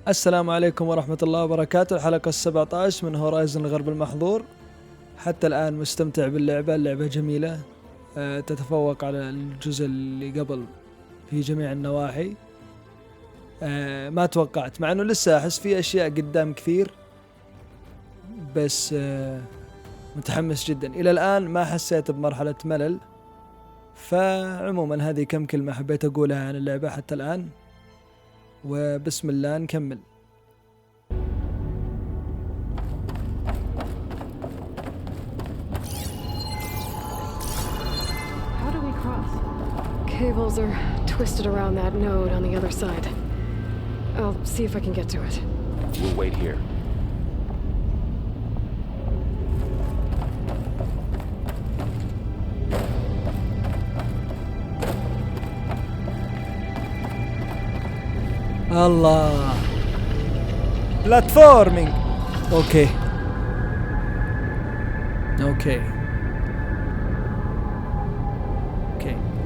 السلام عليكم ورحمة الله وبركاته. الحلقة 17 من هورايزن الغرب المحظور. حتى الآن مستمتع باللعبة. اللعبة جميلة، تتفوق على الجزء اللي قبل في جميع النواحي. ما توقعت، مع أنه لسه أحس في أشياء قدام كثير، بس متحمس جدا. إلى الآن ما حسيت بمرحلة ملل. فعموما هذه كم كلمة حبيت أقولها عن اللعبة حتى الآن، وبسم الله نكمل. How do we cross? Cables are twisted around that node on the other side. I'll see if I can get to it. We'll wait here. الله، بلاتفورمينج. اوكي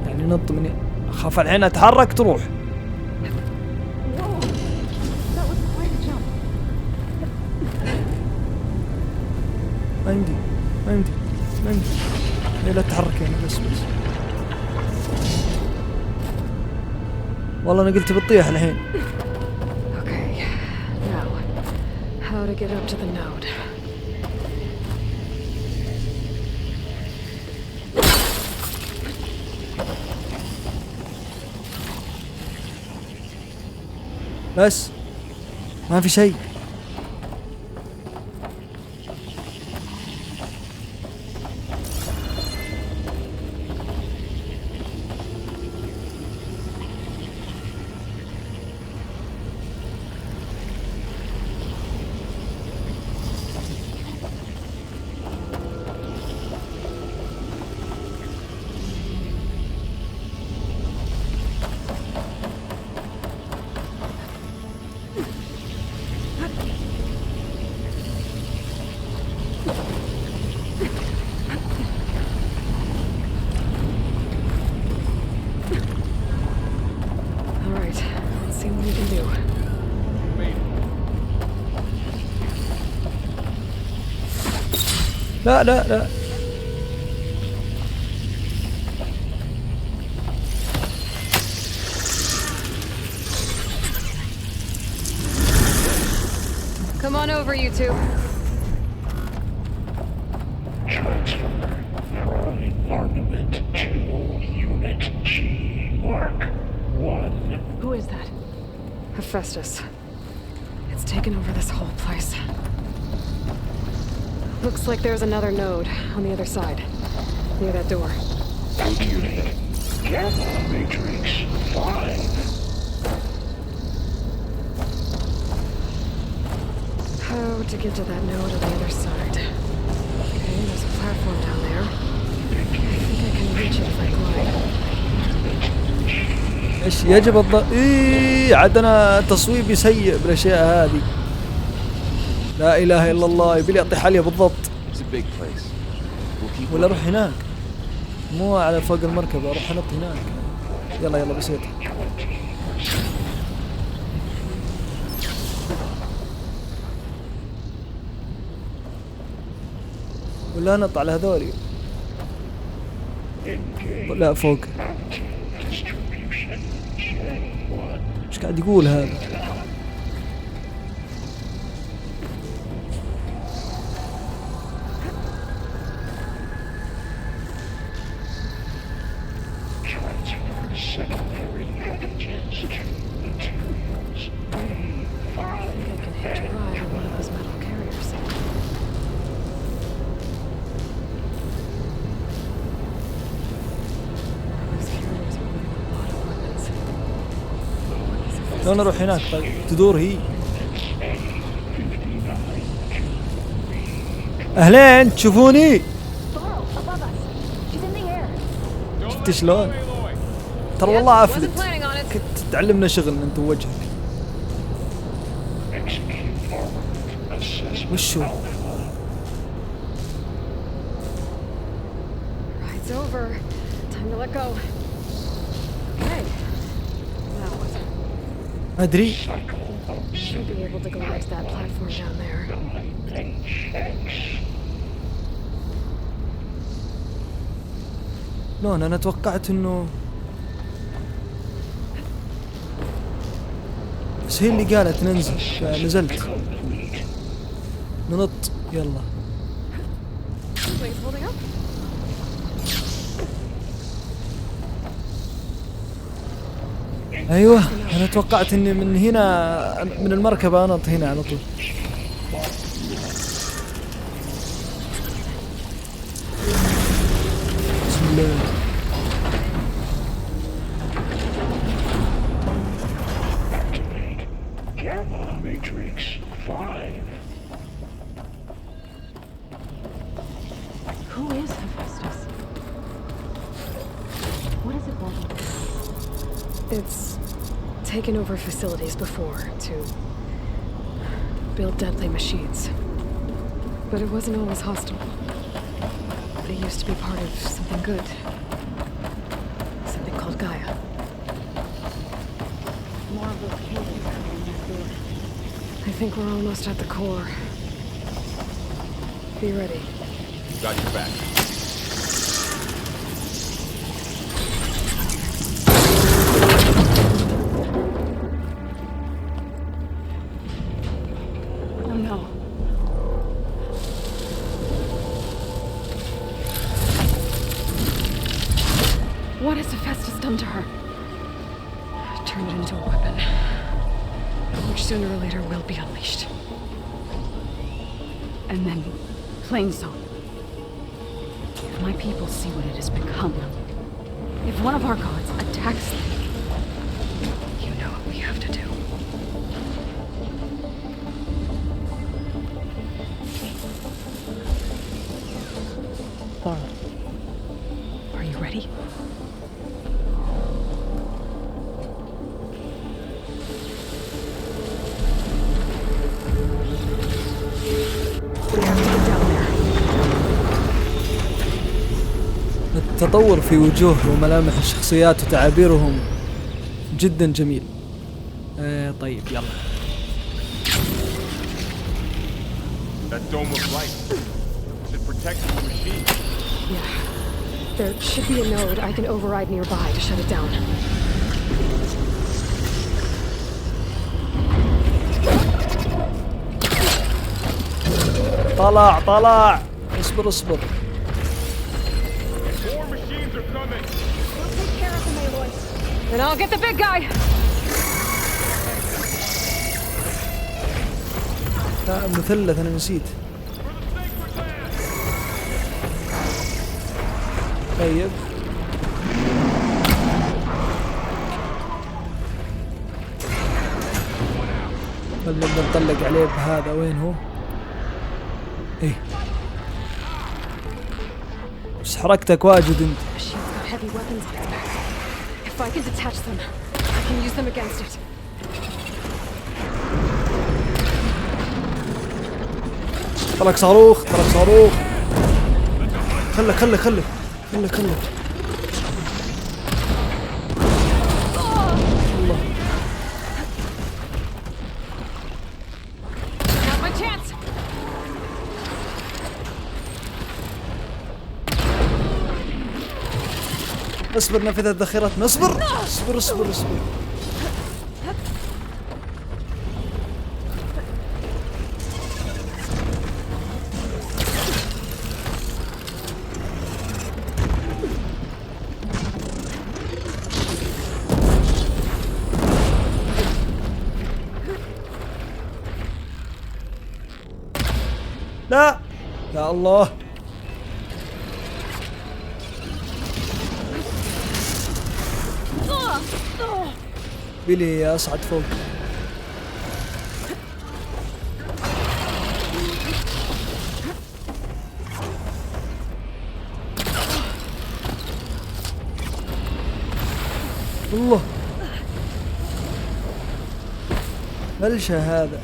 يعني نط من، اخاف الحين اتحرك تروح. ما يمدي لا تتحرك يعني. بس والله انا قلت بتطيح الحين. Okay, now how to get up to the node? بس ما في شيء. لا Come on over, you two. Transfer from armament to Unit G, Mark 1. Who is that? Hephaestus. It's taken over this whole place. Looks like there's another node on the other side, near that door. Good unit. Gamma Matrix 5. How to get to that node on the other side? Okay, there's a platform down there. I think I can reach it if I glide. ايش يجب عندنا تصويب سيء بالاشياء هذه. لا اله الا الله، يبي لي اطيح عليه بالضبط. ولا اروح هناك، مو على فوق المركبه، اروح انط هناك. يلا بسيط. ولا نط على هذولي. لا فوق. ايش قاعد يقول هذا؟ لو نروح هناك طيب تدور هي. اهلين، تشوفوني؟ شفت شلون؟ ترى والله افلت. كنت تعلمنا شغل انت وجهك. وشو؟ Ride's over. Time to let go. Okay. Now what? ما ادري. Should be able to glide to that platform down there. لا انا توقعت انه بس هي اللي قالت ننزل نزلت ننط يلا. Wings holding up? ايوه انا توقعت اني من هنا من المركبة انط هنا على طول. بسم الله. Matrix 5. Who is Hephaestus? What is it want? It's taken over facilities before to build deadly machines. But it wasn't always hostile. They used to be part of something good. Something called Gaia. More of those cases coming in this door. I think we're almost at the core. Be ready. Got your back. Oh no. What has Hephaestus done to her? Turned it into a weapon, which sooner or later will be unleashed. And then, plain zone. If my people see what it has become, if one of our gods attacks them, you know what we have to do. Are you ready? We have to get down there. التطور في وجوه وملامح الشخصيات وتعابيرهم جدا جميل. طيب يلا. That dome of light. It protects the machine. Yeah. There should be a node I can override nearby to shut it down. طلع اصبر More machines are coming. We'll take care of them, Eloy. And I'll get the big guy. لا مثلث انا نسيت. طيب نبدأ نطلق عليه بهذا. وين هو؟ ايه بس حركتك واجد انت. Machine's got heavy weapons on its back. If I can detach them, I can use them against it. طلق صاروخ خلك الله. Now's my chance. اصبر نفذت ذخيرتنا. اصبر. لا يا الله. بيلي اصعد فوق. الله ملشة هذا.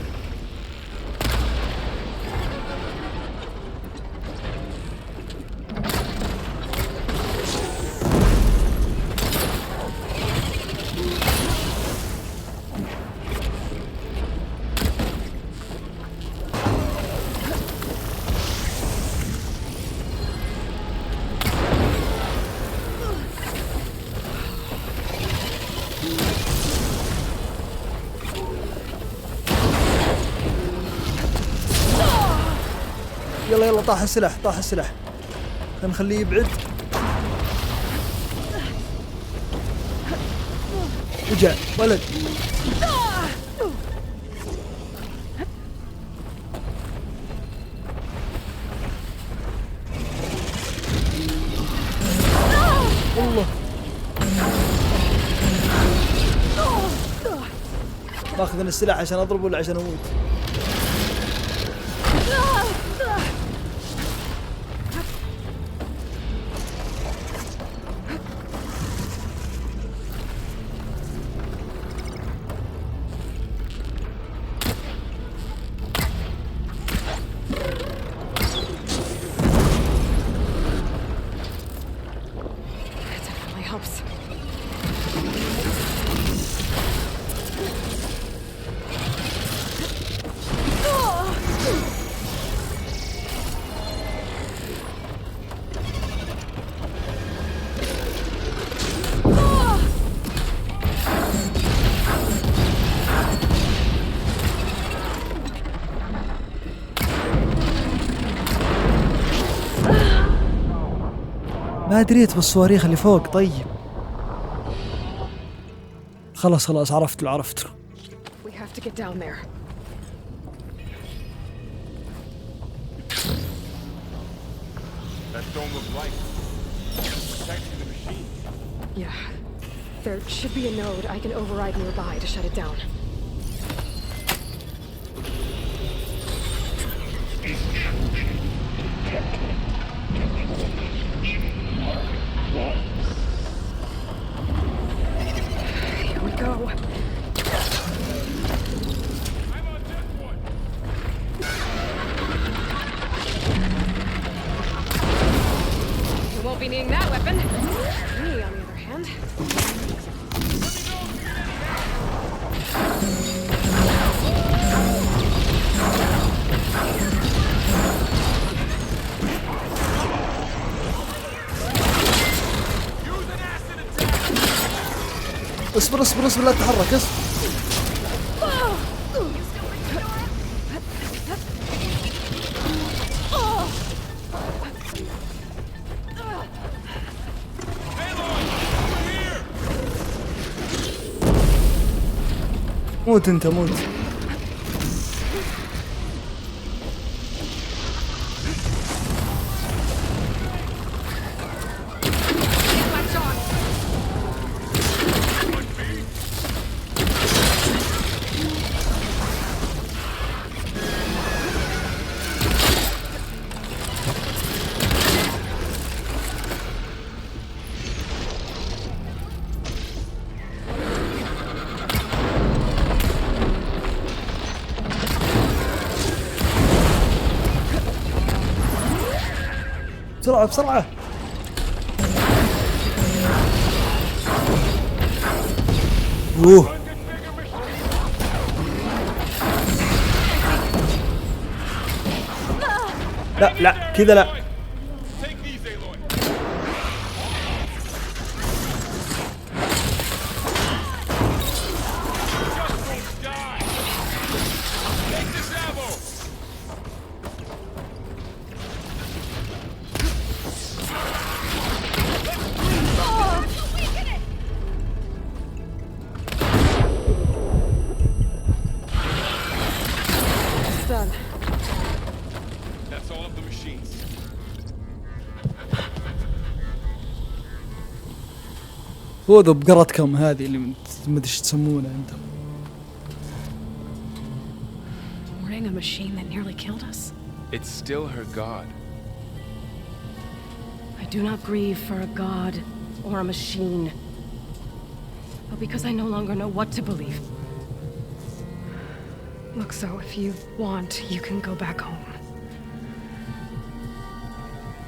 يلا طاح السلاح خلينا نخليه يبعد. رجع ولد. والله باخذ السلاح عشان اضربه ولا عشان اموت؟ ما دريت بالصواريخ اللي فوق. طيب خلاص عرفت. We have to get down there. That dome of light. Protecting the machine. Yeah. There should be a node I can override nearby to shut it down. Here we go. I'm on deck one. You won't be needing that weapon. Me, on the other hand. اصبر لا تتحرك. موت انت موت. بسرعة اوه لا كذا لا. Take these, Aloy. Just won't die. Take this ammo. It's done. That's all of the machines. هو ذا بقرتكم هذه اللي ما ادري ايش تسمونها انتم. Warning a machine that nearly killed us. It's still her god. I do not grieve for a god or a machine, but because I no longer know what to believe. Look, so if you want, you can go back home.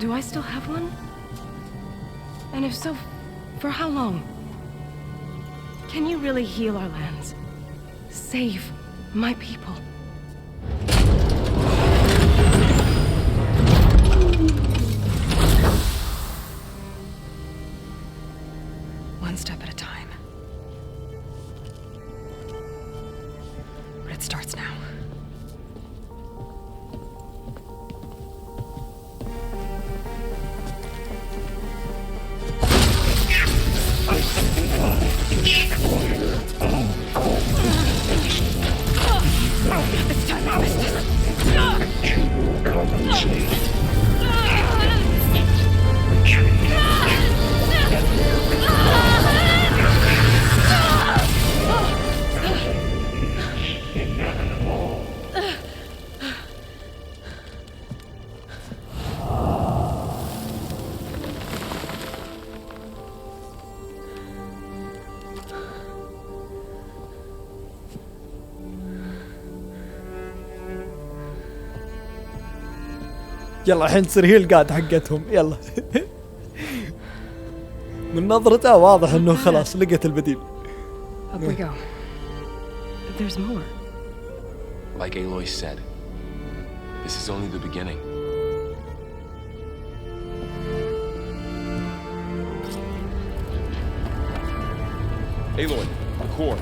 Do I still have one? And if so, for how long? Can you really heal our lands? Save my people? One step at a time. But it starts now. يلا الحين تصير هي القاد حقتهم يلا. من نظرته واضح انه خلاص لقت البديل. Up we go. But there's more. Like Eiloi said, this is only the beginning. Aloy, the core.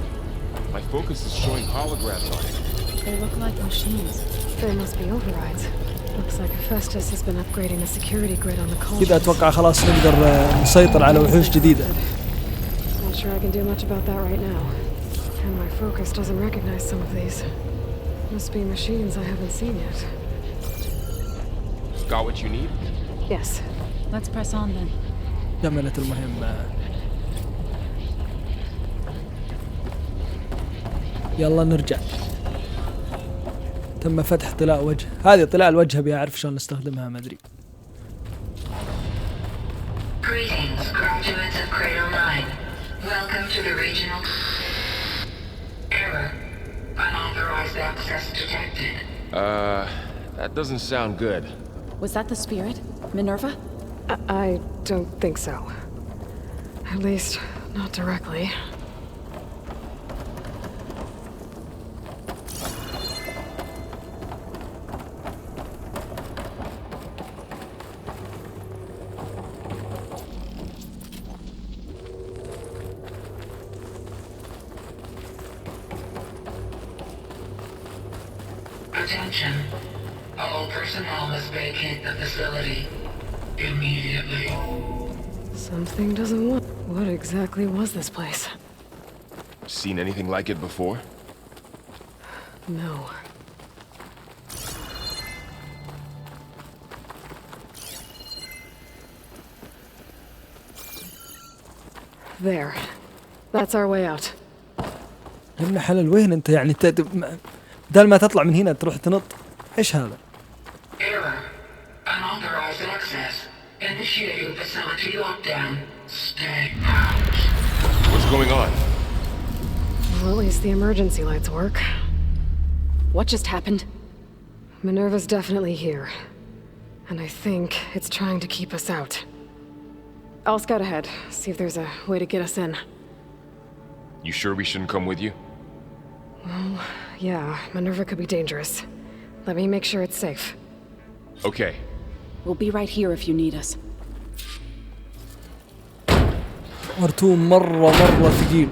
My focus is showing holographs on it. They look like machines. There must be overrides. Looks like Hephaestus has been upgrading the security grid on the cauldrons. كذا اتوقع خلاص نقدر نسيطر على وحوش جديدة. Not sure I can do much about that right now. And my focus doesn't recognize some of these. Must be machines I haven't seen yet. Got what you need? Yes. Let's press on then. كملت المهمة. يلا نرجع. تم فتح طلاء وجه. هذه طلاء الوجه ابي اعرف شلون نستخدمها ما ادري. Greetings, graduates of Cradle 9. Welcome to the regional error. Unauthorized access detected. That doesn't sound good. Was that the spirit? Minerva? I don't think so. At least, not directly. Attention. All personnel must vacate the facility immediately. Something doesn't want. What exactly was this place? Seen anything like it before? No. There. That's our way out. ابن حلال وين انت يعني بدل ما تطلع من هنا تروح تنط. ايش هذا؟ Error. Unauthorized access. Initiating facility lockdown. Stay out. What's going on? Well, at least the emergency lights work. What just happened? Minerva's definitely here. And I think it's trying to keep us out. I'll scout ahead, see if there's a way to get us in. You sure we shouldn't come with you? Well, yeah, Minerva could be dangerous. Let me make sure it's safe. Okay. We'll be right here if you need us. مرتوم مرة ثقيل.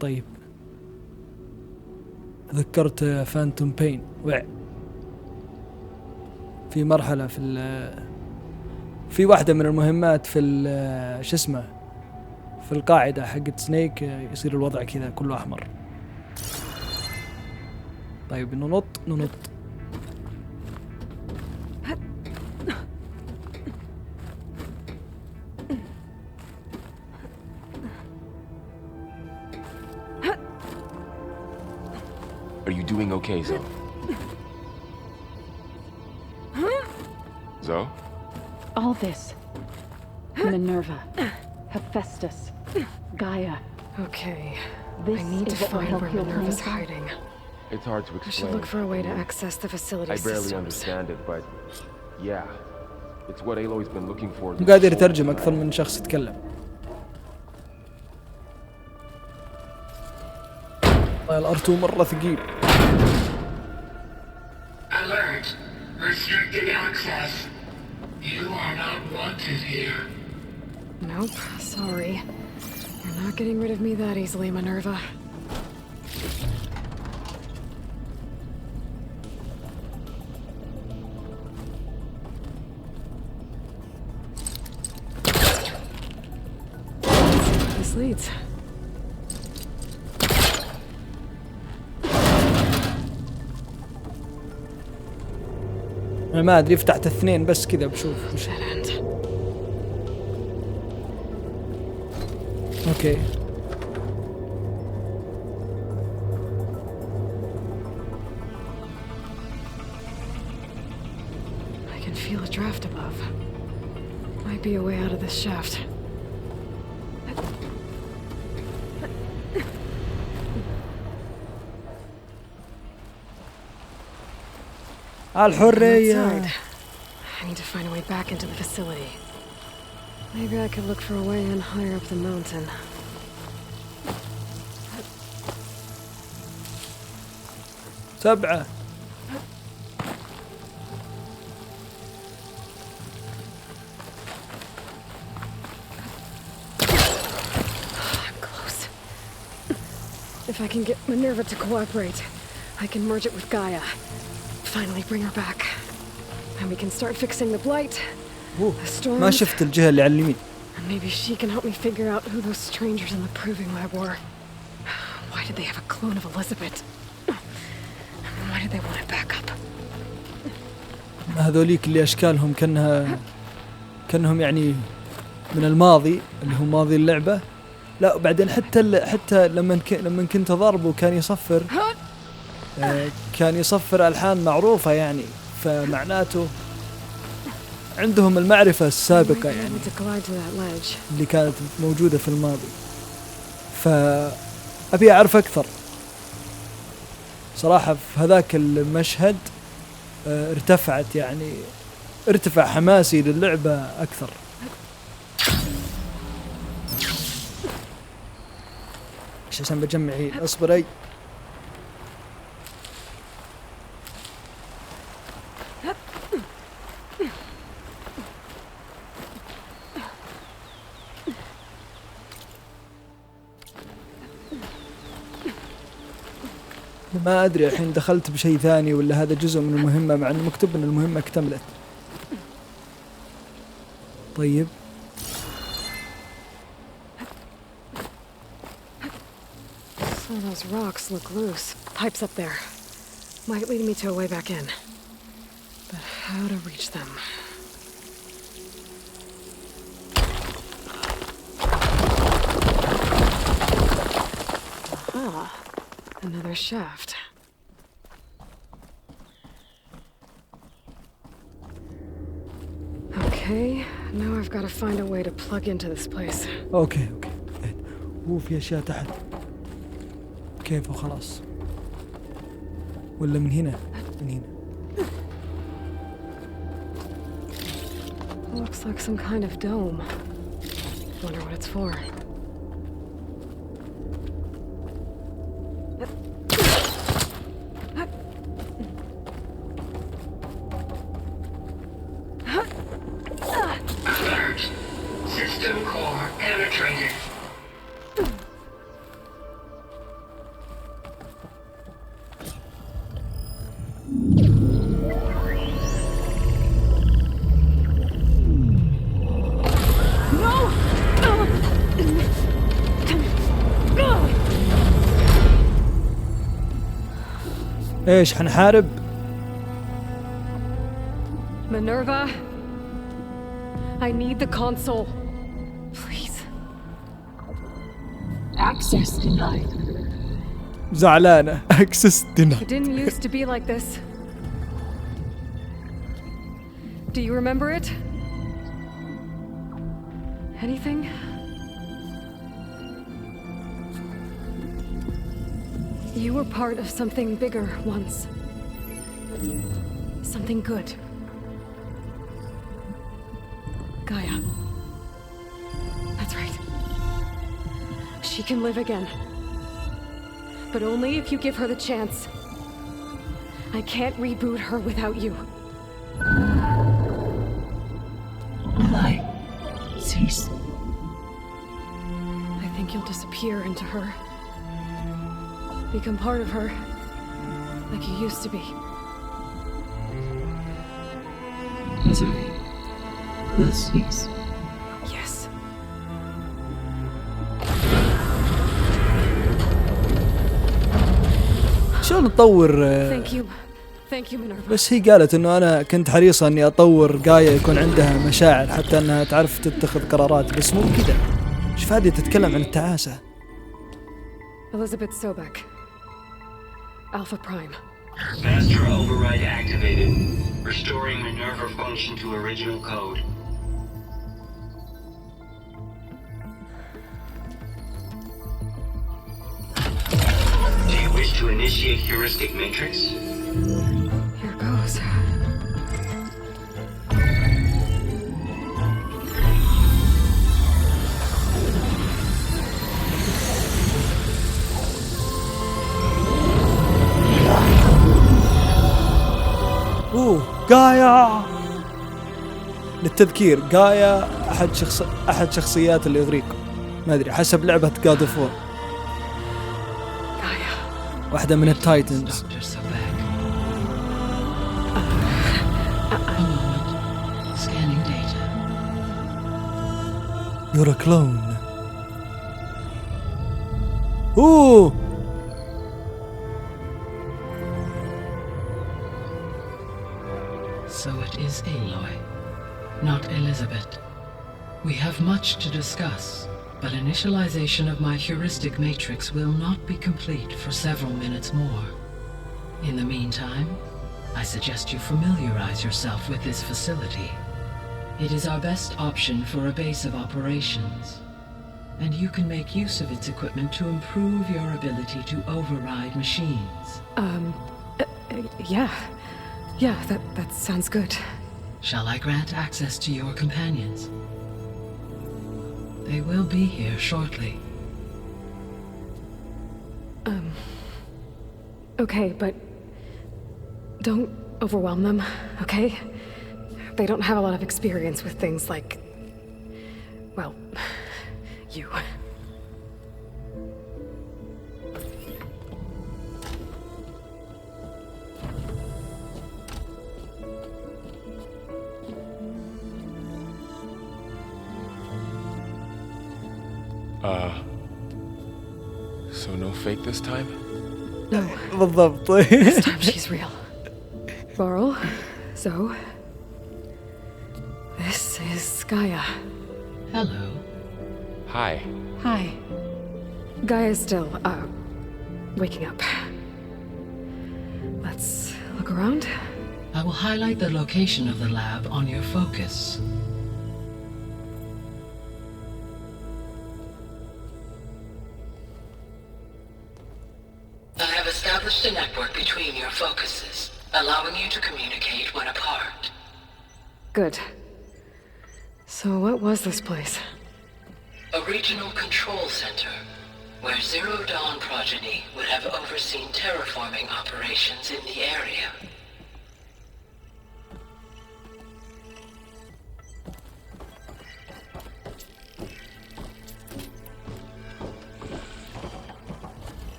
طيب. ذكرت فانتوم بين في مرحلة في واحدة من المهمات في شو اسمه في القاعدة حقت سنيك يصير الوضع كذا كله أحمر. طيب ننط. Are you doing okay, Zo? Zo? All this. Minerva. Hephaestus. Gaia. Okay. This I need to is what will find help where heal Minerva's Minerva. hiding. It's hard to I should explain. look for a way to access the facility I barely systems. understand it, but yeah. It's what Aloy's been looking for. مو قادر يترجم أكثر من شخص يتكلم. الأرتو مرة ثقيل. Alert. Restricted access. You are not wanted here. Nope, sorry. You're not getting rid of me that easily, Minerva. This leads. أنا ما أدري فتحت اثنين بس كذا بشوف وش. Dead end. أوكي. I can feel a draft above. Might be a way out of this shaft. الحرية. I need to find a way back into the facility. Maybe I could look for a way in higher up the mountain. سبعة. Close. If I can get Minerva to cooperate, I can merge it with Gaia. Finally bring her back. And we can start fixing the blight. The storms. ما شفت الجهة اللي على اليمين. And maybe she can help me figure out who those strangers in the proving lab were. Why did they have a clone of Elizabeth? And why did they want it back up? هذوليك اللي أشكالهم كأنهم يعني من الماضي اللي هو ماضي اللعبة. لا بعدين حتى لما كنت أضربه كان يصفر ألحان معروفة يعني، فمعناته عندهم المعرفة السابقة يعني اللي كانت موجودة في الماضي. فأبي أعرف أكثر صراحة. في هذاك المشهد ارتفع حماسي للعبة أكثر. عشان بجمع أصبر أي ما أدري الحين دخلت بشيء ثاني ولا هذا جزء من المهمة، مع أنه مكتوب أن المهمة اكتملت. طيب So those rocks look loose. Pipes up there. Might lead me to a way back in. But how to reach them? Aha. Another shaft. Okay, now I've got to find a way to plug into this place. اوكي في اشياء تحت كيف وخلاص ولا من هنا Looks like some kind of dome. Wonder what it's for. System core penetrated. ايش حنحارب؟ Minerva, I need the console. Please. Access denied. زعلانة. access denied. It didn't used to be like this. Do you remember it? Anything? You were part of something bigger once. Something good. Gaia. That's right. She can live again. But only if you give her the chance. I can't reboot her without you. Light cease. I think you'll disappear into her. Become part of her, like you used to be. Misery will cease. Yes. شلون نطور Thank you, Minerva. بس هي قالت انه انا كنت حريصة اني اطور غاية يكون عندها مشاعر حتى انها تعرف تتخذ قرارات، بس مو كذا. ايش فادي تتكلم عن التعاسة؟ Elizabeth Sobek. Alpha Prime. Master override activated. Restoring Minerva function to original code. Do you wish to initiate heuristic matrix? Here goes. غايا. للتذكير غايا أحد شخصيات الإغريق، ما أدري حسب لعبة God of War، واحدة من التايتنز. You're a clone. Ooh. So it is Aloy, not Elizabeth. We have much to discuss, but initialization of my heuristic matrix will not be complete for several minutes more. In the meantime, I suggest you familiarize yourself with this facility. It is our best option for a base of operations, and you can make use of its equipment to improve your ability to override machines. Yeah, that sounds good. Shall I grant access to your companions? They will be here shortly. Okay, but don't overwhelm them, okay? They don't have a lot of experience with things like, well, you. So no fake this time? No. بالضبط. This time she's real. Laurel, Zoe. This is Gaia. Hello. Hi. Hi. Gaia's still, waking up. Let's look around. I will highlight the location of the lab on your focus. I have established a network between your focuses, allowing you to communicate when apart. Good. So what was this place? A regional control center, where Zero Dawn progeny would have overseen terraforming operations in the area.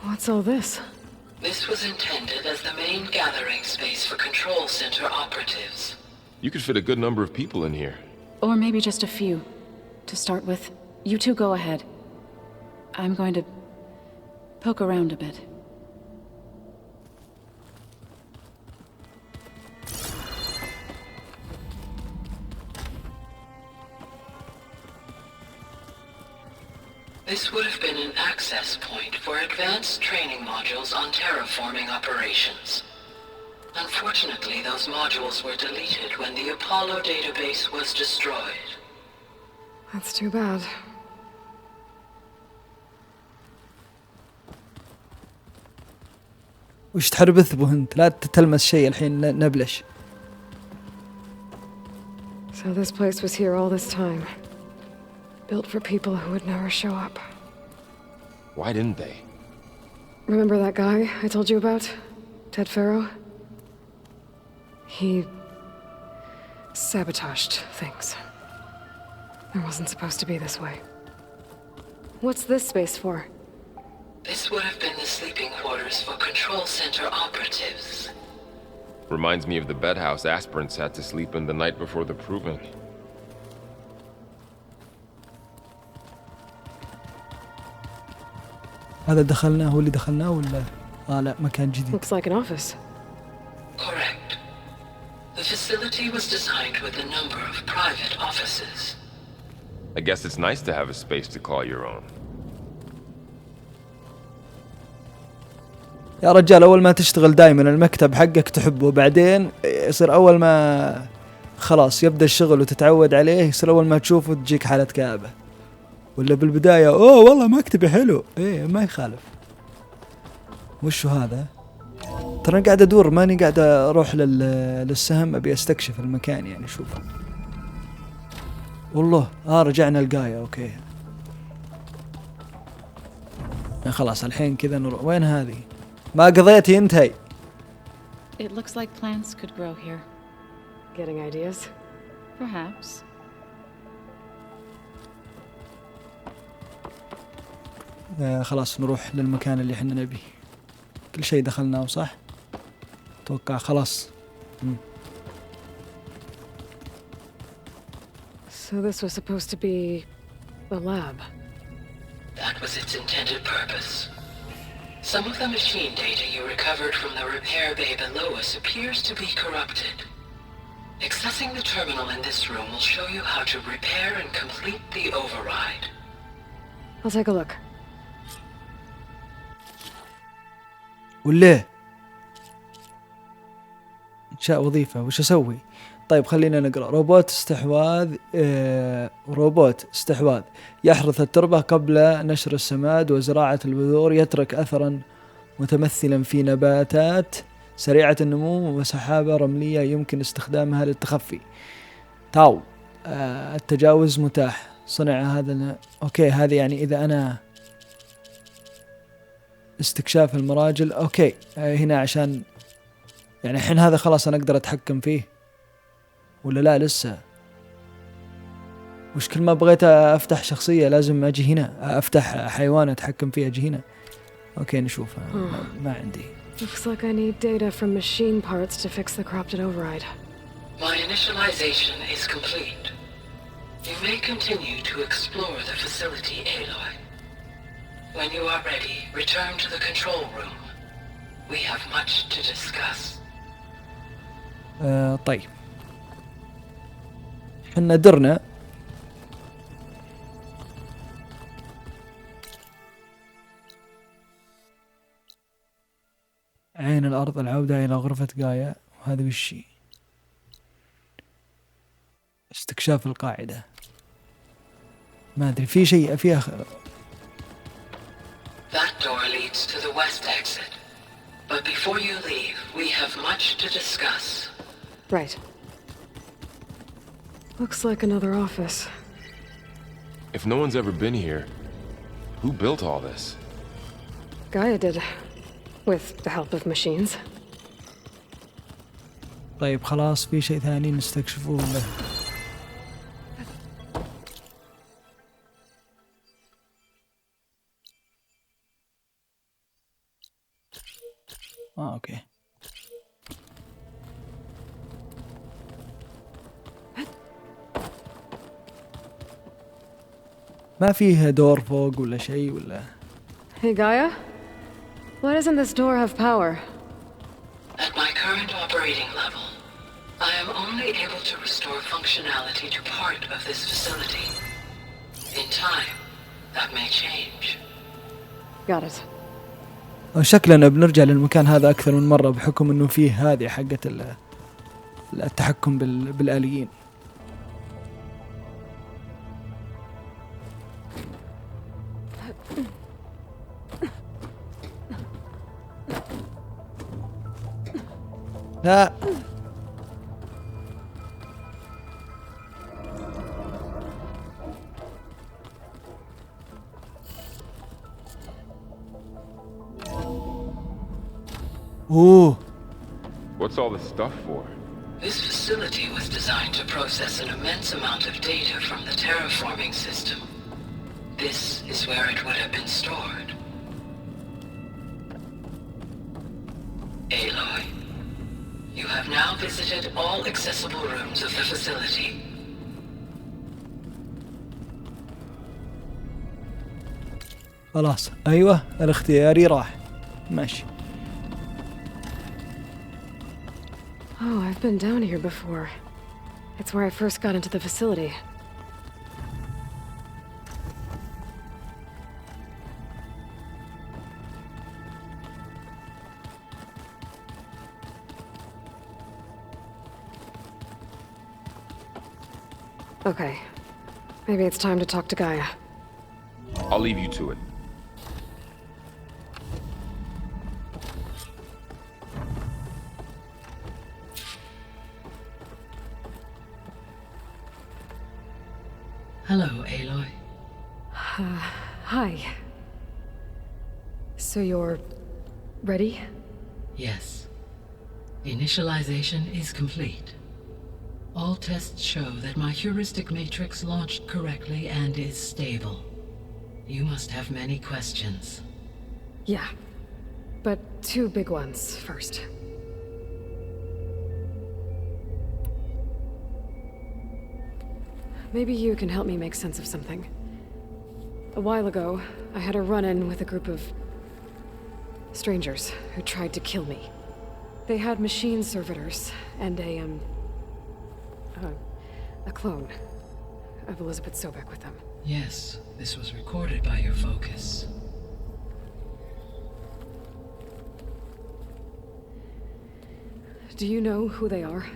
What's all this? This was intended as the main gathering space for control center operatives. You could fit a good number of people in here. Or maybe just a few. To start with, you two go ahead. I'm going to poke around a bit. This would have been an access point for advanced training modules on terraforming operations. Unfortunately, those modules were deleted when the Apollo database was destroyed. That's too bad. وش تحربث بو انت؟ لا تلمس شيء الحين نبلش. So this place was here all this time. Built for people who would never show up. Why didn't they? Remember that guy I told you about? Ted Farrow? He sabotaged things. It wasn't supposed to be this way. What's this space for? This would have been the sleeping quarters for control center operatives. Reminds me of the bedhouse aspirants had to sleep in the night before the proving. هذا دخلناه هو اللي دخلناه ولا؟ لا مكان جديد. Looks like an office. Correct. The facility was designed with a number of private offices. I guess it's nice to have a space to call your own. يا رجال أول ما تشتغل دايما المكتب حقك تحبه، بعدين يصير أول ما خلاص يبدأ الشغل وتتعود عليه يصير أول ما تشوفه تجيك حالة كآبة. ولا بالبداية والله مكتبي حلو، ما يخالف. وشو هذا؟ ترى أنا قاعد أدور، ماني قاعد أروح للسهم، أبي أستكشف المكان يعني. شوف والله رجعنا لقايا. اوكي خلاص الحين كذا نروح. وين هذه؟ ما قضيتي انتي. It looks like plants could grow here. Getting ideas? Perhaps. خلاص نروح للمكان اللي احنا نبيه. كل شيء دخلناه صح؟ اتوقع خلاص. So this was supposed to be the lab. That was its intended purpose. Some of the machine data you recovered from the repair bay below us appears to be corrupted. Accessing the terminal in this room will show you how to repair and complete the override. I'll take a look. وليه؟ إنشاء وظيفة. وش أسوي؟ طيب خلينا نقرأ. روبوت استحواذ يحرث التربة قبل نشر السماد وزراعة البذور، يترك أثرا متمثلا في نباتات سريعة النمو وسحابة رملية يمكن استخدامها للتخفي. التجاوز متاح. صنع هذا أوكي. هذه يعني إذا أنا استكشاف المراجل. أوكي هنا عشان يعني الحين هذا خلاص أنا أقدر أتحكم فيه ولا لا لسه؟ وش كل ما بغيت أفتح شخصية لازم أجي هنا أفتح حيوان أتحكم فيه أجي هنا. أوكي نشوفها. ما عندي. Looks like I need data from machine parts to fix the corrupted override. My initialization is complete. You may continue to explore the facility, Aloy. When you are ready, return to the control room. We have much to discuss. طيب حنا درنا عين الأرض، العودة إلى غرفة غايا. وهذا وشي استكشاف القاعدة. ما أدري في شيء فيها. That door leads to the west exit. But before you leave, we have much to discuss. Right. Looks like another office. If no one's ever been here, who built all this? Gaia did. With the help of machines. طيب خلاص في شيء ثاني نستكشفه ولا؟ اوكي. ما فيه دور فوق ولا شيء ولا؟ Hey Gaia? Why doesn't this door have power? At my current operating level, I am only able to restore functionality to part of this facility. In time, that may change. Got it. شكلنا بنرجع للمكان هذا أكثر من مرة بحكم إنه فيه هذه حقة التحكم بالآليين. لا اوه. What's all this stuff for? This facility was designed to process an immense amount of data from the terraforming system. This is where it would have been stored. Aloy, you have now visited all accessible rooms of the facility. خلاص أيوة الاختياري راح ماشي. Oh, I've been down here before. It's where I first got into the facility. Okay. Maybe it's time to talk to Gaia. I'll leave you to it. Hello, Aloy. Hi. So you're ready? Yes. Initialization is complete. All tests show that my heuristic matrix launched correctly and is stable. You must have many questions. Yeah. But 2 big ones first. Maybe you can help me make sense of something. A while ago, I had a run-in with a group of strangers who tried to kill me. They had machine servitors and a clone of Elizabeth Sobek with them. Yes, this was recorded by your focus. Do you know who they are?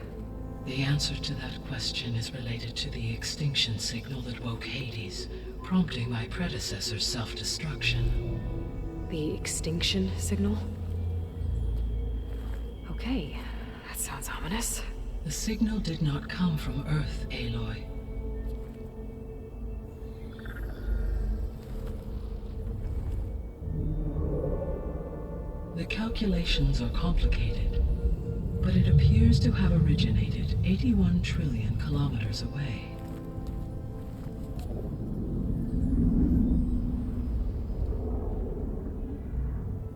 The answer to that question is related to the extinction signal that woke Hades, prompting my predecessor's self-destruction. The extinction signal? Okay, that sounds ominous. The signal did not come from Earth, Aloy. The calculations are complicated, but it appears to have originated 81 trillion kilometers away.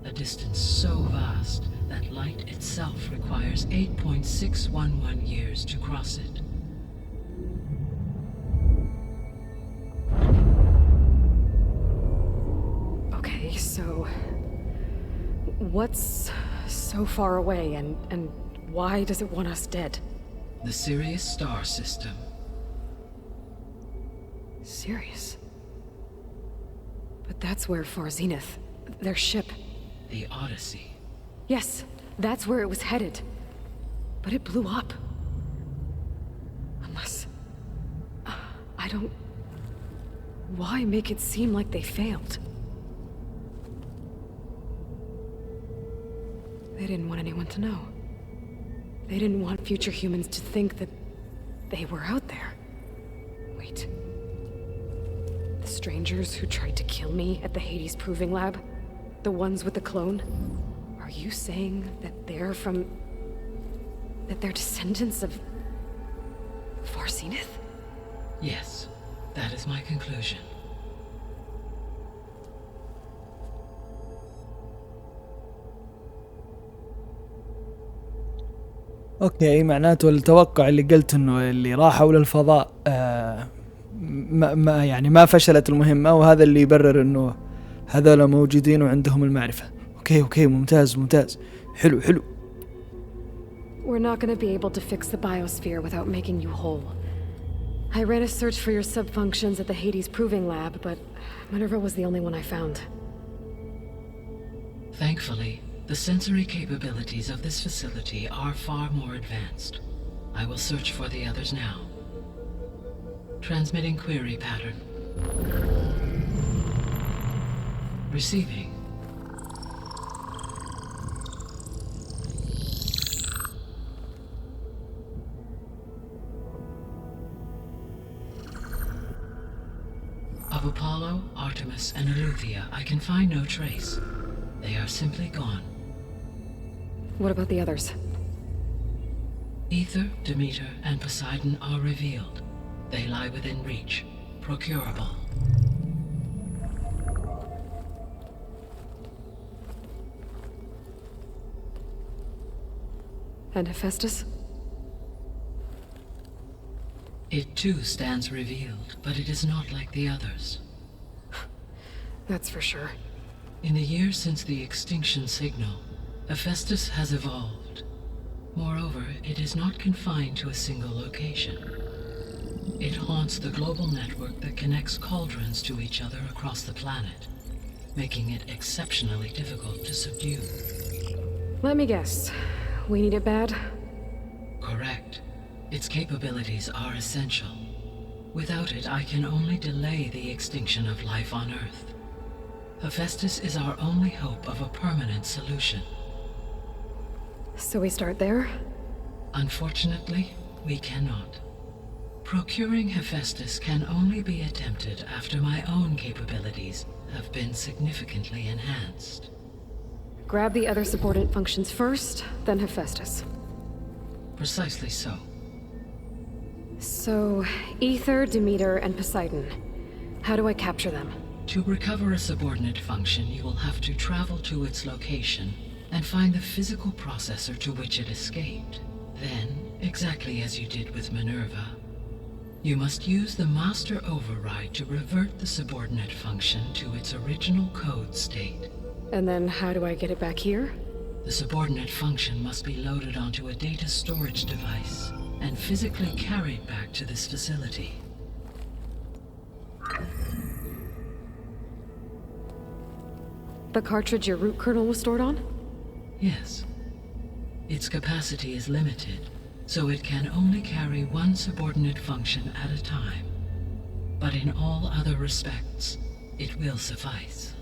A distance so vast that light itself requires 8.611 years to cross it. Okay, so what's so far away and why does it want us dead? The Sirius star system. Sirius? But that's where Far Zenith, their ship. The Odyssey. Yes, that's where it was headed. But it blew up. Unless... I don't... Why make it seem like they failed? They didn't want anyone to know. They didn't want future humans to think that they were out there. Wait. The strangers who tried to kill me at the Hades Proving Lab? The ones with the clone? Are you saying that they're from... that they're descendants of... Far Zenith? Yes, that is my conclusion. اوكي، معناته التوقع اللي قلت انه اللي راحوا للفضاء ما فشلت المهمة، وهذا اللي يبرر انه هذول موجودين وعندهم المعرفة. اوكي ممتاز. حلو. We're not gonna be able to fix the biosphere without making you whole. I ran a search for your sub-functions at the Hades Proving Lab, but Minerva was the only one I found. Thankfully, the sensory capabilities of this facility are far more advanced. I will search for the others now. Transmitting query pattern. Receiving. Of Apollo, Artemis, and Eleuthia, I can find no trace. They are simply gone. What about the others? Ether, Demeter, and Poseidon are revealed. They lie within reach, procurable. And Hephaestus? It too stands revealed, but it is not like the others. That's for sure. In the years since the extinction signal, Hephaestus has evolved. Moreover, it is not confined to a single location. It haunts the global network that connects cauldrons to each other across the planet, making it exceptionally difficult to subdue. Let me guess. We need it bad? Correct. Its capabilities are essential. Without it, I can only delay the extinction of life on Earth. Hephaestus is our only hope of a permanent solution. So we start there? Unfortunately, we cannot. Procuring Hephaestus can only be attempted after my own capabilities have been significantly enhanced. Grab the other subordinate functions first, then Hephaestus. Precisely so. So, Ether, Demeter, and Poseidon. How do I capture them? To recover a subordinate function, you will have to travel to its location and find the physical processor to which it escaped. Then, exactly as you did with Minerva, you must use the master override to revert the subordinate function to its original code state. And then how do I get it back here? The subordinate function must be loaded onto a data storage device and physically carried back to this facility. The cartridge your root kernel was stored on? Yes. Its capacity is limited, so it can only carry one subordinate function at a time. But in all other respects, it will suffice.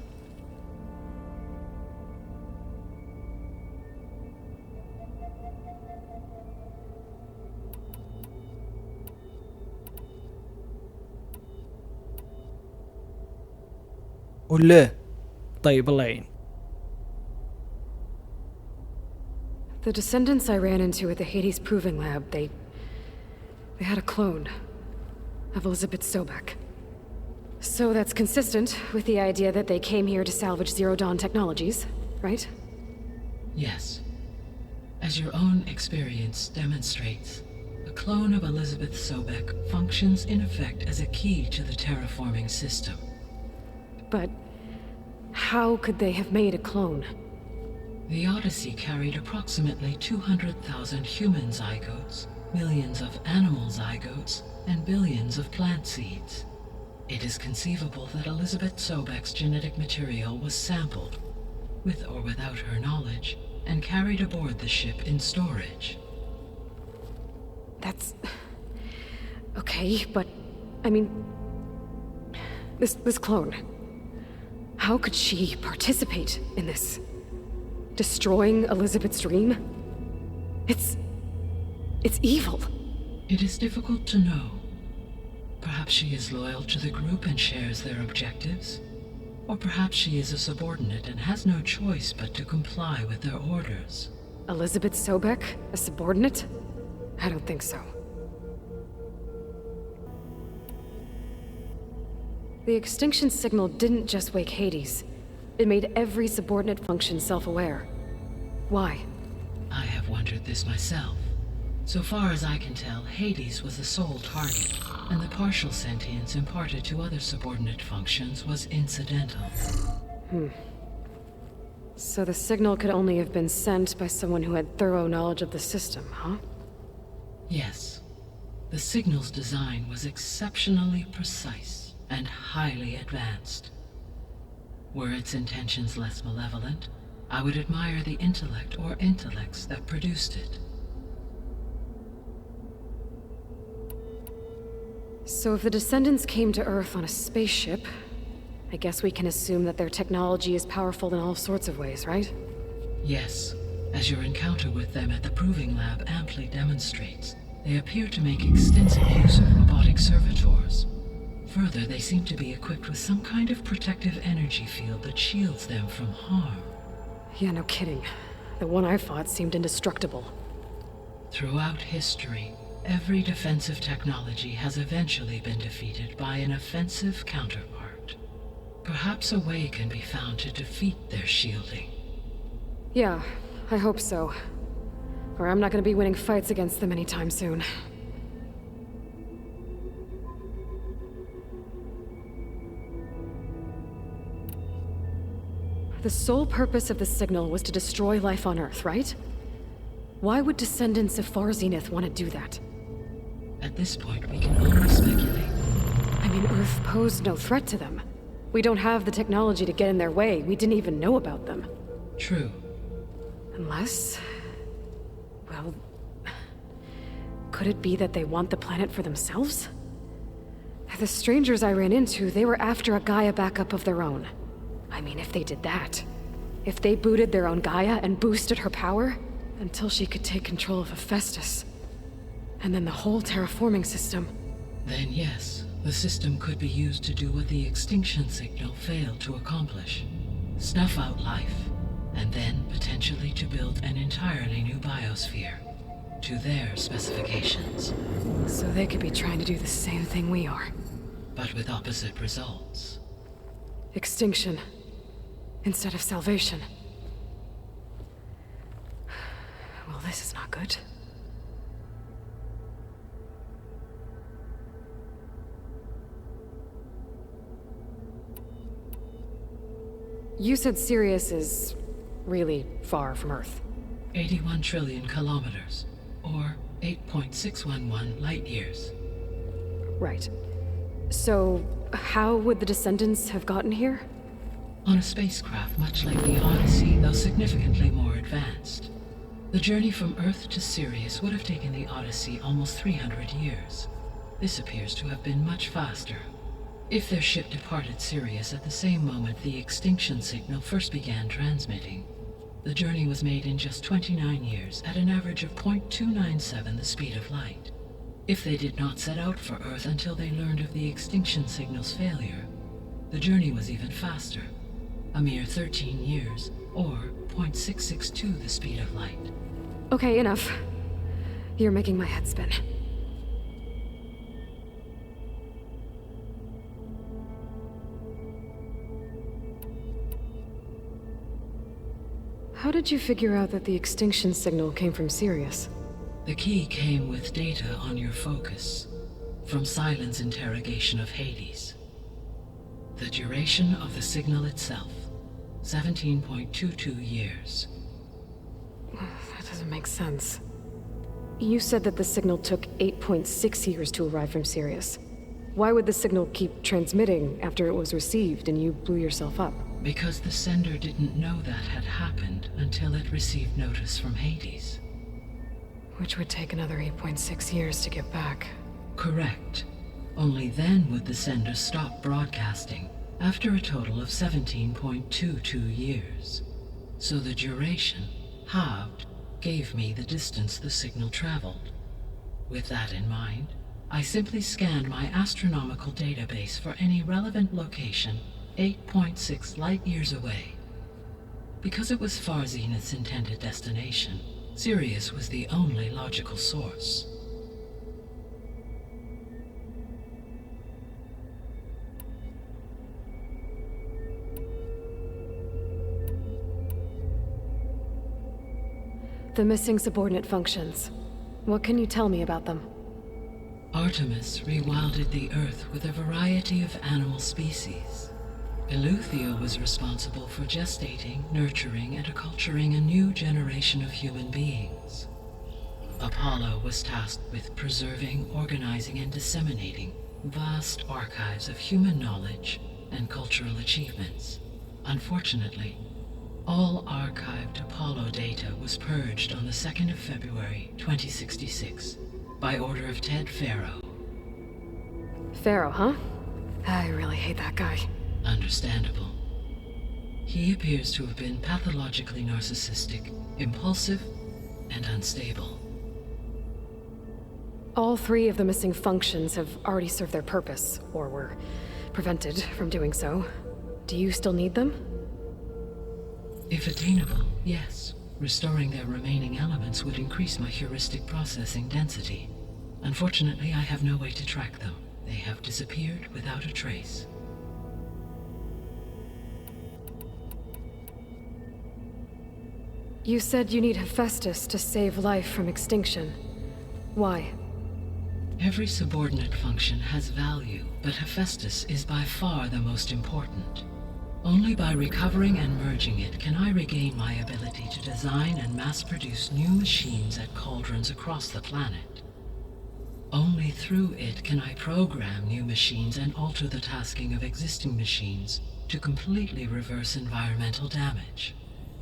ولا طيب الله يعين. The descendants I ran into at the Hades Proving Lab, they had a clone of Elizabeth Sobek. So that's consistent with the idea that they came here to salvage Zero Dawn technologies, right? Yes. As your own experience demonstrates, a clone of Elizabeth Sobek functions in effect as a key to the terraforming system. But how could they have made a clone? The Odyssey carried approximately 200,000 human zygotes, millions of animal zygotes, and billions of plant seeds. It is conceivable that Elizabeth Sobek's genetic material was sampled, with or without her knowledge, and carried aboard the ship in storage. That's... okay, but... I mean... This clone... How could she participate in this? Destroying Elizabeth's dream? It's evil. It is difficult to know. Perhaps she is loyal to the group and shares their objectives. Or perhaps she is a subordinate and has no choice but to comply with their orders. Elizabeth Sobek, a subordinate? I don't think so. The extinction signal didn't just wake Hades. It made every subordinate function self-aware. Why? I have wondered this myself. So far as I can tell, Hades was the sole target, and the partial sentience imparted to other subordinate functions was incidental. So the signal could only have been sent by someone who had thorough knowledge of the system, huh? Yes. The signal's design was exceptionally precise and highly advanced. Were its intentions less malevolent, I would admire the intellect or intellects that produced it. So if the descendants came to Earth on a spaceship, I guess we can assume that their technology is powerful in all sorts of ways, right? Yes. As your encounter with them at the Proving Lab amply demonstrates, they appear to make extensive use of robotic servitors. Further, they seem to be equipped with some kind of protective energy field that shields them from harm. Yeah, no kidding. The one I fought seemed indestructible. Throughout history, every defensive technology has eventually been defeated by an offensive counterpart. Perhaps a way can be found to defeat their shielding. Yeah, I hope so. Or I'm not gonna be winning fights against them anytime soon. The sole purpose of the signal was to destroy life on Earth, right? Why would descendants of Far Zenith want to do that? At this point, we can only speculate. I mean, Earth posed no threat to them. We don't have the technology to get in their way. We didn't even know about them. True. Unless... well... could it be that they want the planet for themselves? The strangers I ran into, they were after a Gaia backup of their own. I mean, if they did that... if they booted their own Gaia and boosted her power... until she could take control of Hephaestus... and then the whole terraforming system... Then yes, the system could be used to do what the extinction signal failed to accomplish. Snuff out life, and then potentially to build an entirely new biosphere, to their specifications. So they could be trying to do the same thing we are. But with opposite results. Extinction instead of salvation. Well, this is not good. You said Sirius is really far from Earth. 81 trillion kilometers, or 8.611 light years. Right. So, how would the descendants have gotten here? On a spacecraft much like the Odyssey, though significantly more advanced. The journey from Earth to Sirius would have taken the Odyssey almost 300 years. This appears to have been much faster. If their ship departed Sirius at the same moment the extinction signal first began transmitting, the journey was made in just 29 years at an average of 0.297 the speed of light. If they did not set out for Earth until they learned of the extinction signal's failure, the journey was even faster, a mere 13 years, or 0.662 the speed of light. Okay, enough. You're making my head spin. How did you figure out that the extinction signal came from Sirius? The key came with data on your focus, from Silent's interrogation of Hades. The duration of the signal itself, 17.22 years. That doesn't make sense. You said that the signal took 8.6 years to arrive from Sirius. Why would the signal keep transmitting after it was received and you blew yourself up? Because the sender didn't know that had happened until it received notice from Hades. Which would take another 8.6 years to get back. Correct. Only then would the sender stop broadcasting, after a total of 17.22 years. So the duration, halved, gave me the distance the signal traveled. With that in mind, I simply scanned my astronomical database for any relevant location 8.6 light-years away. Because it was far Zenith's intended destination, Sirius was the only logical source. The missing subordinate functions. What can you tell me about them? Artemis rewilded the Earth with a variety of animal species. Eleuthia was responsible for gestating, nurturing, and acculturating a new generation of human beings. Apollo was tasked with preserving, organizing, and disseminating vast archives of human knowledge and cultural achievements. Unfortunately, all archived Apollo data was purged on the 2nd of February, 2066, by order of Ted Faro. Pharaoh, huh? I really hate that guy. Understandable. He appears to have been pathologically narcissistic, impulsive, and unstable. All 3 of the missing functions have already served their purpose, or were prevented from doing so. Do you still need them? If attainable, yes. Restoring their remaining elements would increase my heuristic processing density. Unfortunately, I have no way to track them. They have disappeared without a trace. You said you need Hephaestus to save life from extinction. Why? Every subordinate function has value, but Hephaestus is by far the most important. Only by recovering and merging it can I regain my ability to design and mass-produce new machines at cauldrons across the planet. Only through it can I program new machines and alter the tasking of existing machines to completely reverse environmental damage.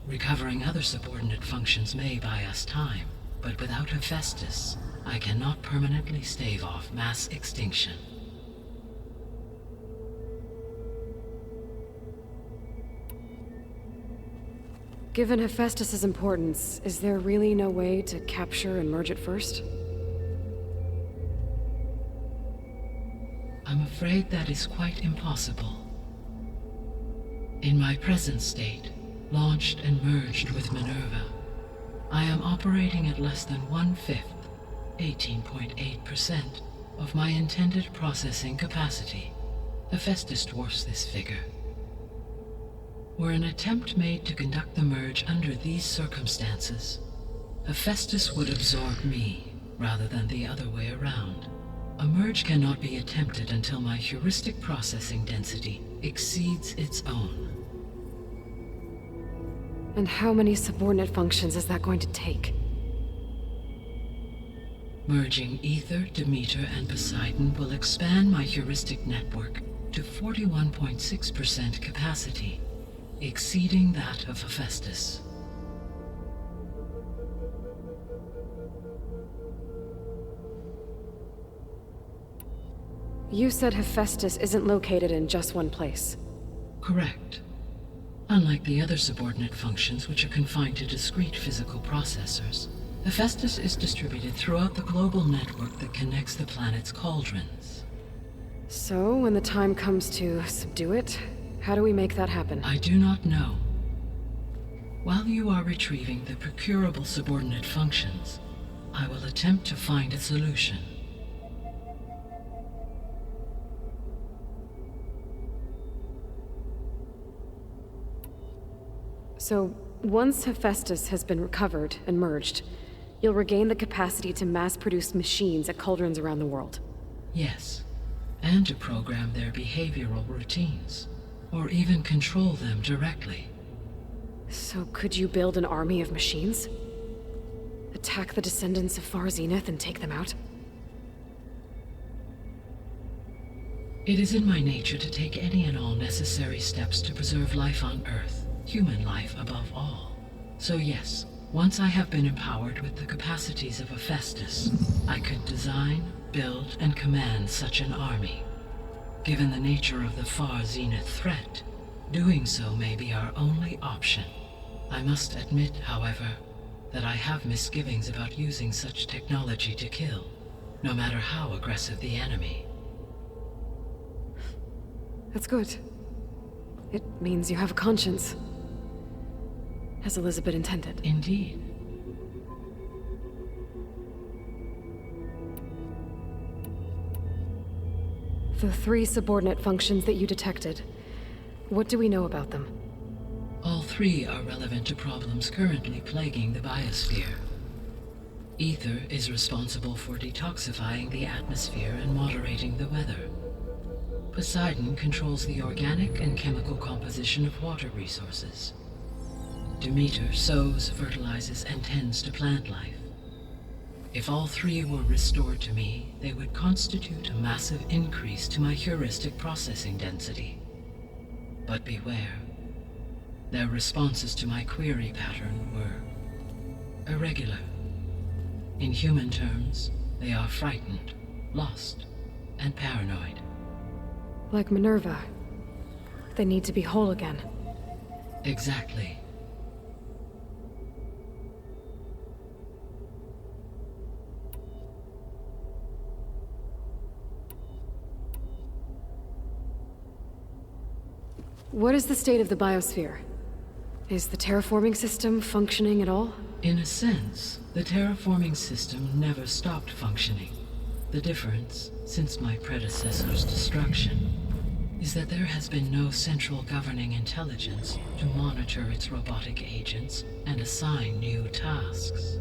Recovering other subordinate functions may buy us time, but without Hephaestus, I cannot permanently stave off mass extinction. Given Hephaestus's importance, is there really no way to capture and merge it first? I'm afraid that is quite impossible. In my present state, launched and merged with Minerva, I am operating at less than 1/5, 18.8%, of my intended processing capacity. Hephaestus dwarfs this figure. Were an attempt made to conduct the merge under these circumstances, Hephaestus would absorb me, rather than the other way around. A merge cannot be attempted until my heuristic processing density exceeds its own. And how many subordinate functions is that going to take? Merging Ether, Demeter, and Poseidon will expand my heuristic network to 41.6% capacity, exceeding that of Hephaestus. You said Hephaestus isn't located in just one place. Correct. Unlike the other subordinate functions, which are confined to discrete physical processors, Hephaestus is distributed throughout the global network that connects the planet's cauldrons. So, when the time comes to subdue it, how do we make that happen? I do not know. While you are retrieving the procurable subordinate functions, I will attempt to find a solution. So, once Hephaestus has been recovered and merged, you'll regain the capacity to mass-produce machines at cauldrons around the world. Yes, and to program their behavioral routines, or even control them directly. So could you build an army of machines? Attack the descendants of Far Zenith and take them out? It is in my nature to take any and all necessary steps to preserve life on Earth, human life above all. So yes, once I have been empowered with the capacities of Hephaestus, I could design, build, and command such an army. Given the nature of the Far Zenith threat, doing so may be our only option. I must admit, however, that I have misgivings about using such technology to kill, no matter how aggressive the enemy. That's good. It means you have a conscience. As Elizabeth intended. Indeed. The 3 subordinate functions that you detected, what do we know about them? All 3 are relevant to problems currently plaguing the biosphere. Ether is responsible for detoxifying the atmosphere and moderating the weather. Poseidon controls the organic and chemical composition of water resources. Demeter sows, fertilizes, and tends to plant life. If all 3 were restored to me, they would constitute a massive increase to my heuristic processing density. But beware. Their responses to my query pattern were irregular. In human terms, they are frightened, lost, and paranoid. Like Minerva. They need to be whole again. Exactly. What is the state of the biosphere? Is the terraforming system functioning at all? In a sense, the terraforming system never stopped functioning. The difference, since my predecessor's destruction, is that there has been no central governing intelligence to monitor its robotic agents and assign new tasks.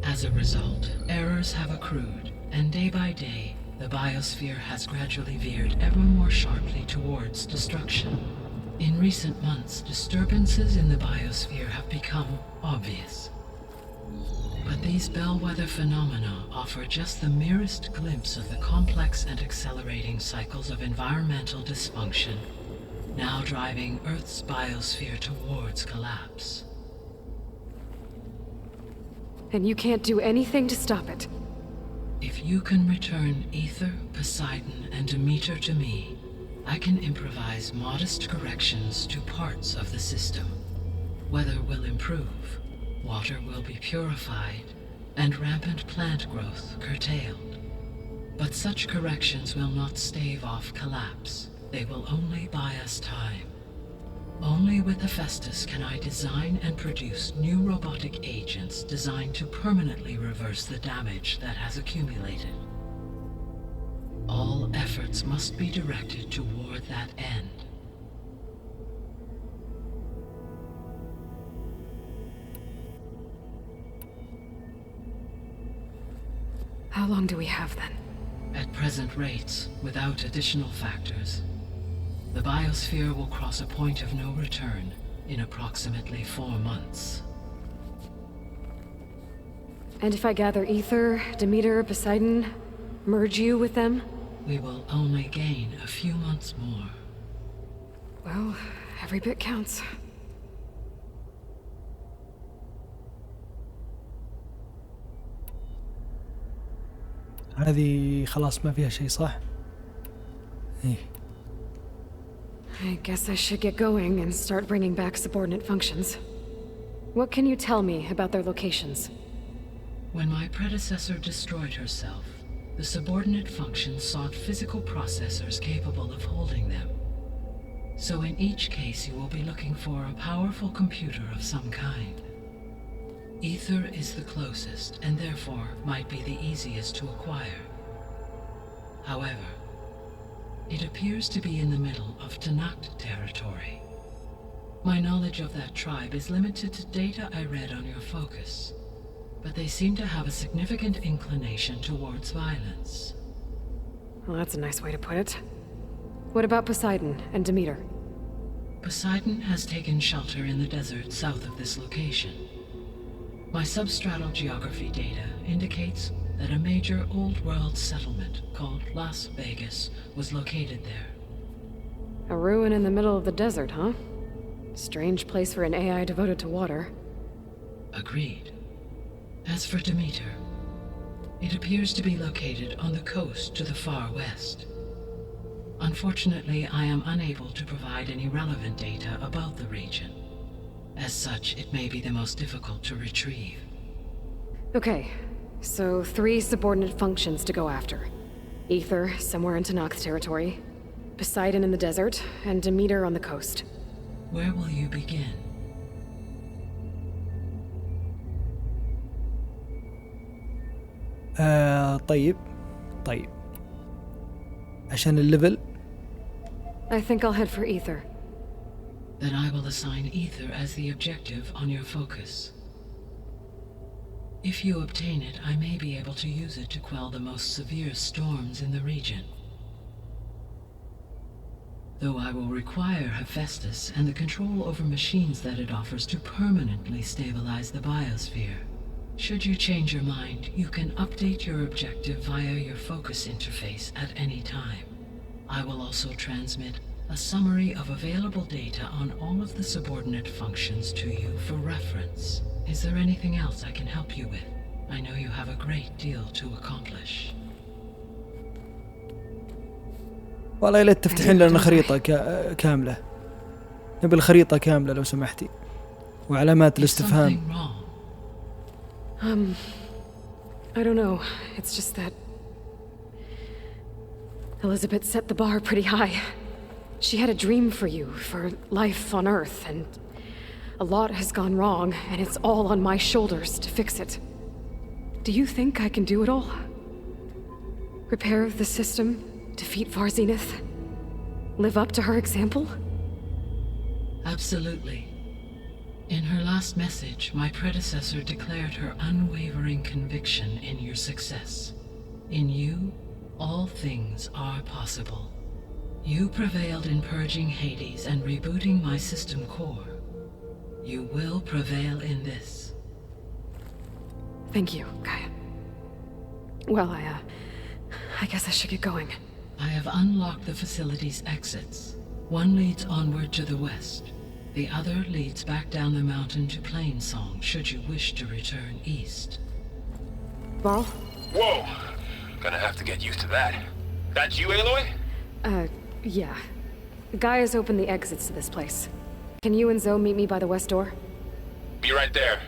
As a result, errors have accrued, and day by day, the biosphere has gradually veered ever more sharply towards destruction. In recent months, disturbances in the biosphere have become obvious. But these bellwether phenomena offer just the merest glimpse of the complex and accelerating cycles of environmental dysfunction, now driving Earth's biosphere towards collapse. And you can't do anything to stop it? If you can return Ether, Poseidon, and Demeter to me, I can improvise modest corrections to parts of the system. Weather will improve, water will be purified, and rampant plant growth curtailed. But such corrections will not stave off collapse. They will only buy us time. Only with Hephaestus can I design and produce new robotic agents designed to permanently reverse the damage that has accumulated. All efforts must be directed toward that end. How long do we have then? At present rates, without additional factors, the biosphere will cross a point of no return in approximately 4 months. And if I gather Ether, Demeter, Poseidon, merge you with them? We will only gain a few months more. Well, every bit counts. هذه خلاص ما فيها شيء صح؟ إيه. I guess I should get going and start bringing back subordinate functions. What can you tell me about their locations? When my predecessor destroyed herself, the subordinate functions sought physical processors capable of holding them. So in each case you will be looking for a powerful computer of some kind. Ether is the closest, and therefore might be the easiest to acquire. However, it appears to be in the middle of Tanakh territory. My knowledge of that tribe is limited to data I read on your focus, but they seem to have a significant inclination towards violence. Well, that's a nice way to put it. What about Poseidon and Demeter? Poseidon has taken shelter in the desert south of this location. My substratal geography data indicates that a major old-world settlement called Las Vegas was located there. A ruin in the middle of the desert, huh? Strange place for an AI devoted to water. Agreed. As for Demeter, it appears to be located on the coast to the far west. Unfortunately, I am unable to provide any relevant data about the region. As such, it may be the most difficult to retrieve. Okay, so 3 subordinate functions to go after. Ether, somewhere in Tanakh territory. Poseidon in the desert, and Demeter on the coast. Where will you begin? طيب عشان الليفل. I think I'll head for Ether. Then I will assign Ether as the objective on your focus. If you obtain it, I may be able to use it to quell the most severe storms in the region. Though I will require Hephaestus and the control over machines that it offers to permanently stabilize the biosphere. Should you change your mind, you can update your objective via your focus interface at any time. I will also transmit a summary of available data on all of the subordinate functions to you for reference. Is there anything else I can help you with? I know you have a great deal to accomplish. والله يا ليت تفتحين لنا خريطة كاملة. نبي الخريطة كاملة لو سمحتي. وعلامات الاستفهام. I don't know. It's just that Elizabeth set the bar pretty high. She had a dream for you, for life on Earth, and a lot has gone wrong, and it's all on my shoulders to fix it. Do you think I can do it all? Repair the system, defeat Varzenith, live up to her example? Absolutely. In her last message, my predecessor declared her unwavering conviction in your success. In you, all things are possible. You prevailed in purging Hades and rebooting my system core. You will prevail in this. Thank you, Gaia. Well, I guess I should get going. I have unlocked the facility's exits. One leads onward to the west. The other leads back down the mountain to Plainsong, should you wish to return east. Varl? Whoa! Gonna have to get used to that. That's you, Aloy? Yeah. Gaia's opened the exits to this place. Can you and Zoe meet me by the west door? Be right there.